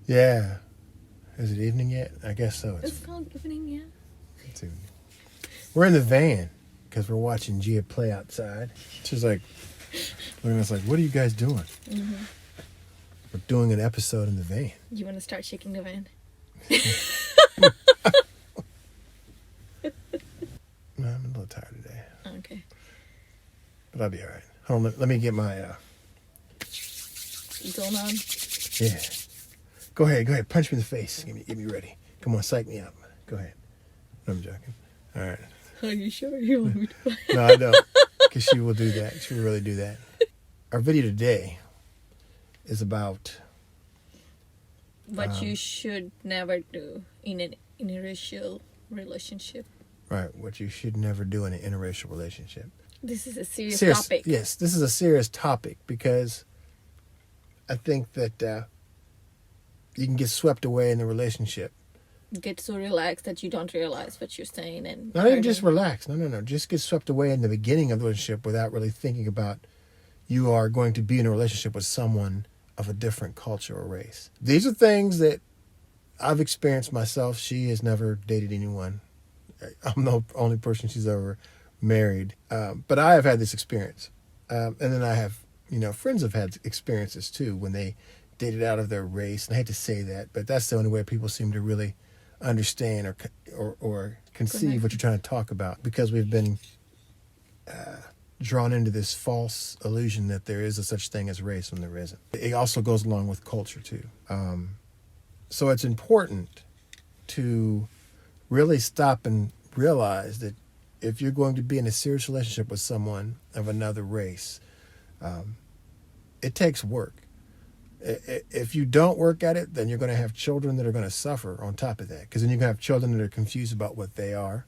Yeah. Is it evening yet? I guess so. It's called evening, yeah. It's evening. We're in the van because we're watching Gia play outside. She's like, looking at us like, what are you guys doing? Mm-hmm. We're doing an episode in the van. You want to start shaking the van? No, I'm a little tired today. Okay. But I'll be all right. Hold on, let me get my... Going on? Yeah. Go ahead. Punch me in the face. Get me ready. Come on, psych me up. Go ahead. No, I'm joking. All right. Are you sure you want me to? No, I don't. Because she will do that. She will really do that. Our video today is about... What you should never do in an interracial relationship. Right, what you should never do in an interracial relationship. This is a serious topic. Yes, this is a serious topic because I think that you can get swept away in the relationship. Get so relaxed that you don't realize what you're saying. And Not even just relax. No. Just get swept away in the beginning of the relationship without really thinking about you are going to be in a relationship with someone of a different culture or race. These are things that I've experienced myself. She has never dated anyone. I'm the only person she's ever married. But I have had this experience. And then I have, friends have had experiences too when they dated out of their race. And I hate to say that, but that's the only way people seem to really understand or conceive what you're trying to talk about, because we've been drawn into this false illusion that there is a such thing as race when there isn't. It also goes along with culture too. So it's important to really stop and realize that if you're going to be in a serious relationship with someone of another race, it takes work. If you don't work at it, then you're going to have children that are going to suffer on top of that, because then you're going to have children that are confused about what they are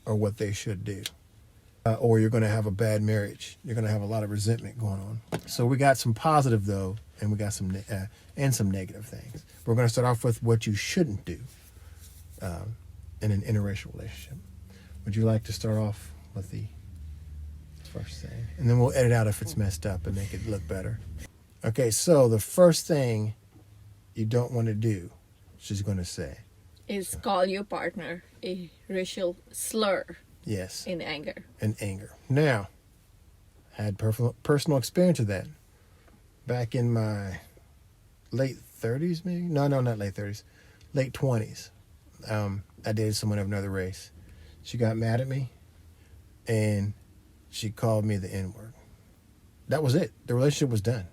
or what they should do. Or you're going to have a bad marriage. You're going to have a lot of resentment going on. So we got some positive, though, and we got some negative things. We're going to start off with what you shouldn't do in an interracial relationship. Would you like to start off with the first thing? And then we'll edit out if it's messed up and make it look better. Okay, so the first thing you don't want to do, she's going to say, is call your partner a racial slur. Yes. In anger. In anger. Now, I had personal experience of that. Back in my late 30s, maybe? No, not late 30s. Late 20s. I dated someone of another race. She got mad at me, and she called me the N-word. That was it. The relationship was done.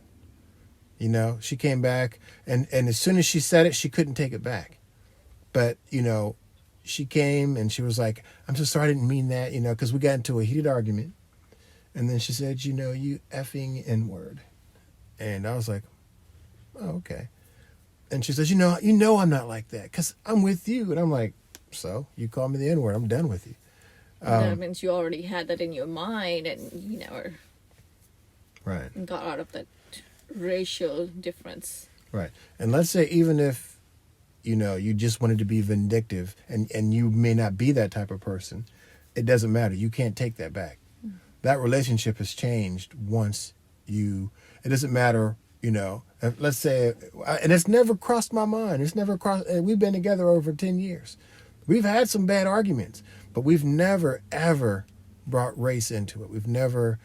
She came back, and as soon as she said it, she couldn't take it back. But, she came and she was like, I'm so sorry, I didn't mean that, because we got into a heated argument. And then she said, you effing N-word. And I was like, oh, okay. And she says, you know I'm not like that because I'm with you. And I'm like, so you call me the N-word, I'm done with you. That means you already had that in your mind and you never got out of that racial difference. Right. And let's say even if, you just wanted to be vindictive and you may not be that type of person, it doesn't matter. You can't take that back. Mm. That relationship has changed once it doesn't matter, let's say, and it's never crossed my mind. We've been together over 10 years. We've had some bad arguments, but we've never, ever brought race into it. We've never,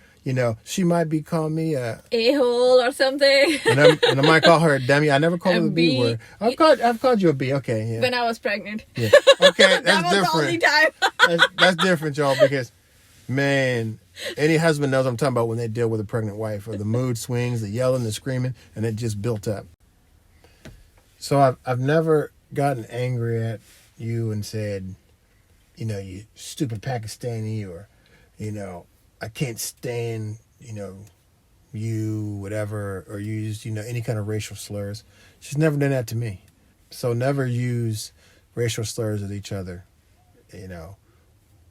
she might be calling me a-hole or something. and I might call her a dummy. I never call her the B word. I've called you a B. Okay, yeah. When I was pregnant. Yeah. Okay, that's that was different. The only time. that's different, y'all, because, man, any husband knows what I'm talking about when they deal with a pregnant wife, or the mood swings, the yelling, the screaming, and it just built up. So I've never gotten angry at you and said, you stupid Pakistani, or, I can't stand, you, whatever, or use, any kind of racial slurs. She's never done that to me. So never use racial slurs with each other,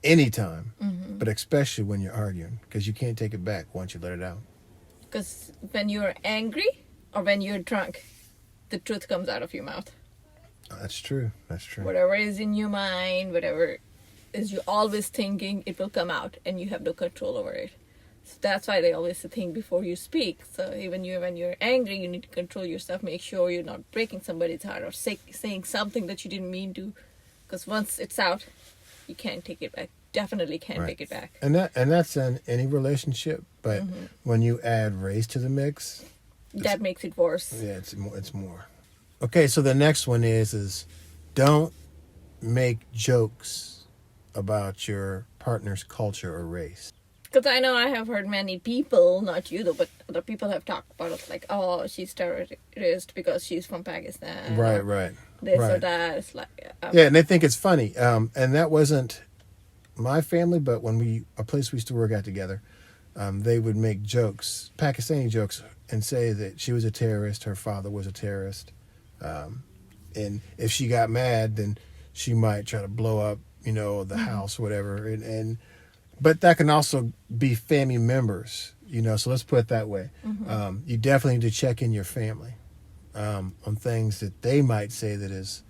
anytime, but especially when you're arguing, because you can't take it back once you let it out. Because when you're angry or when you're drunk, the truth comes out of your mouth. Oh, that's true. Whatever is in your mind, whatever is you always thinking, it will come out and you have no control over it. So that's why they always say think before you speak. So even when you're angry, you need to control yourself, make sure you're not breaking somebody's heart or saying something that you didn't mean to. Because once it's out, you can't take it back. Definitely can't take it back. And that's in any relationship. But when you add race to the mix, that makes it worse. Yeah, it's more. Okay, so the next one is don't make jokes about your partner's culture or race. Because I know I have heard many people, not you though, but other people have talked about it like, oh, she's terrorist because she's from Pakistan. Right. This or that. It's like, yeah, and they think it's funny. And that wasn't my family, but when a place we used to work at together, they would make jokes, Pakistani jokes, and say that she was a terrorist, her father was a terrorist. And if she got mad, then she might try to blow up, the house, whatever. But that can also be family members, so let's put it that way. You definitely need to check in your family on things that they might say that is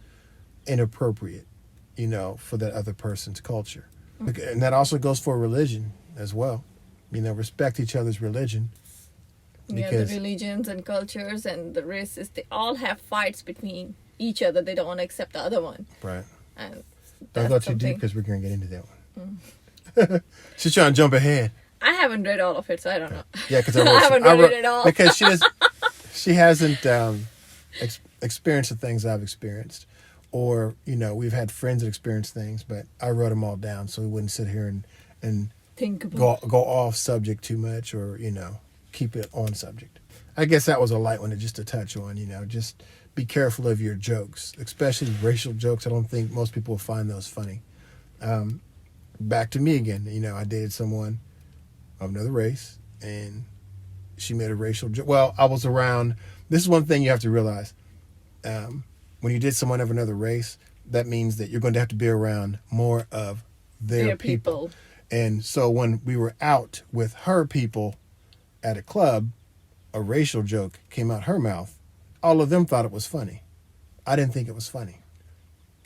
inappropriate, for that other person's culture. And that also goes for religion as well. Respect each other's religion. Because the religions and cultures and the races, they all have fights between each other. They don't want to accept the other one. Right. And I thought you did, because we're going to get into that one. She's trying to jump ahead. I haven't read all of it, so I don't know. Yeah, because I haven't read it at all. Because she hasn't experienced the things I've experienced. Or, we've had friends that experienced things, but I wrote them all down so we wouldn't sit here and think about go off subject too much, or, keep it on subject. I guess that was a light one just to touch on, just be careful of your jokes, especially racial jokes. I don't think most people will find those funny. Back to me again, I dated someone of another race, and she made a racial joke. Well, I was around, this is one thing you have to realize. When you date someone of another race, that means that you're going to have to be around more of their people. And so when we were out with her people at a club, a racial joke came out her mouth. All of them thought it was funny. I didn't think it was funny.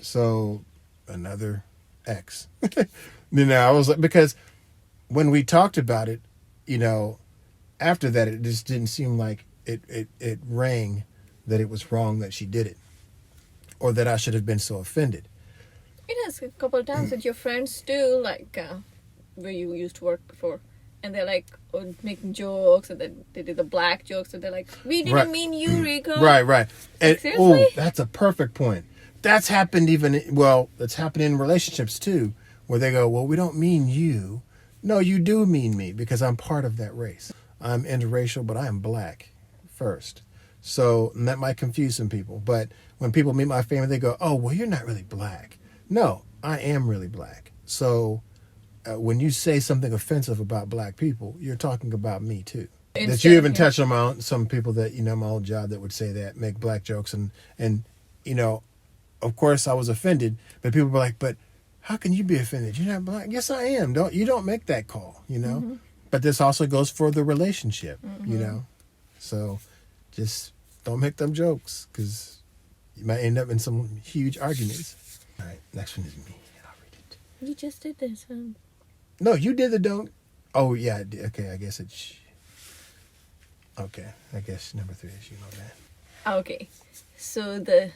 So another ex. I was like, because when we talked about it, after that, it just didn't seem like it rang that it was wrong that she did it, or that I should have been so offended. It has a couple of times with your friends too, like where you used to work before, and they're like making jokes, and then they did the black jokes, and they're like, "We didn't mean you, Rico." Right. And seriously? That's a perfect point. That's happened that's happened in relationships too, where they go, "Well, we don't mean you." No, you do mean me, because I'm part of that race. I'm interracial, but I am black first. So that might confuse some people. But when people meet my family, they go, "Oh, well, you're not really black." No, I am really black. So when you say something offensive about black people, you're talking about me too. That you even touch on some people that, my old job that would say that, make black jokes. And of course I was offended, but people were like, "But how can you be offended? You're not black." Yes, I am. You don't make that call, But this also goes for the relationship, So just don't make them jokes, because you might end up in some huge arguments. All right, next one is me. I'll read it. You just did this one. No, you did the don't. Oh, yeah, I did. Okay, I guess it's... Okay, I guess number 3 is you know that. Okay, so the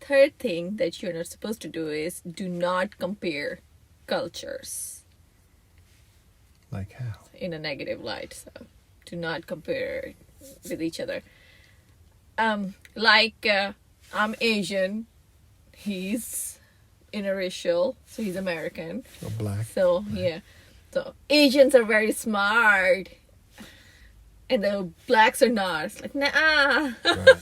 third thing that you're not supposed to do is do not compare cultures. Like how? In a negative light, so do not compare with each other. I'm Asian, he's interracial, so he's American. Or black. So, yeah. So, Asians are very smart, and the blacks are not. It's like, nah. Right.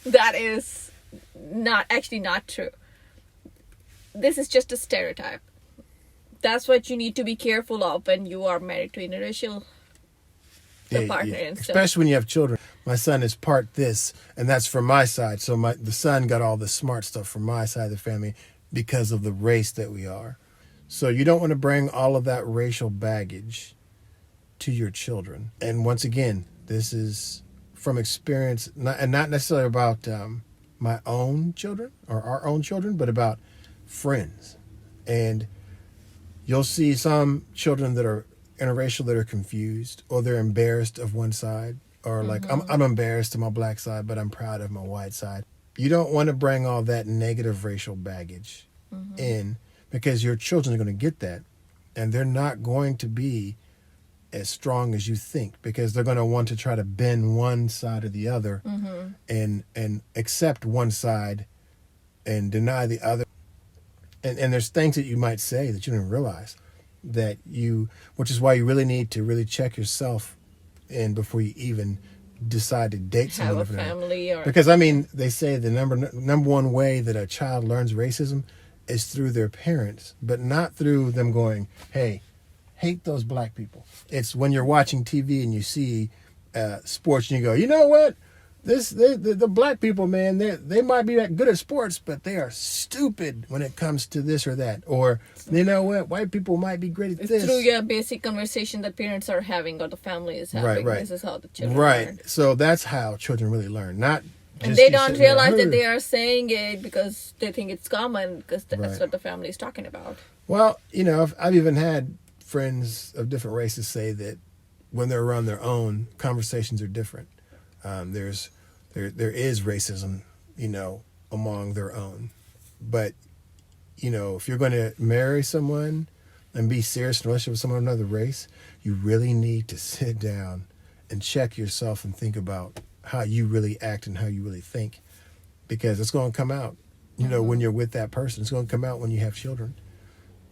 That is not true. This is just a stereotype. That's what you need to be careful of when you are married to interracial partner and stuff. Especially when you have children. My son is part this, and that's from my side. So the son got all the smart stuff from my side of the family because of the race that we are. So you don't want to bring all of that racial baggage to your children. And once again, this is from experience, and not necessarily about my own children or our own children, but about friends. And you'll see some children that are interracial that are confused, or they're embarrassed of one side, or like I'm embarrassed of my black side, but I'm proud of my white side. You don't want to bring all that negative racial baggage in, because your children are going to get that, and they're not going to be as strong as you think, because they're going to want to try to bend one side or the other and accept one side and deny the other. And there's things that you might say that you didn't realize that which is why you really need to really check yourself in before you even decide to date someone. Have a family, or because I mean, they say the number one way that a child learns racism is through their parents, but not through them going, "Hey, hate those black people." It's when you're watching TV and you see sports and you go, "You know what? The black people, man, they might be that good at sports, but they are stupid when it comes to this or that." Or, you know what? White people might be great at this. Through your basic conversation that parents are having or the family is having. Right. This is how the children learn. So that's how children really learn. Not just And they you don't sitting there, realize that "Hey." they are saying it because they think it's common, because that's what the family is talking about. Well, you know, I've even had friends of different races say that when they're around their own, conversations are different. There is racism, you know, among their own. But, you know, if you're going to marry someone and be serious in a relationship with someone of another race, you really need to sit down and check yourself and think about how you really act and how you really think. Because it's going to come out, you know, when you're with that person. It's going to come out when you have children.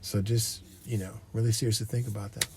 So just, you know, really seriously think about that.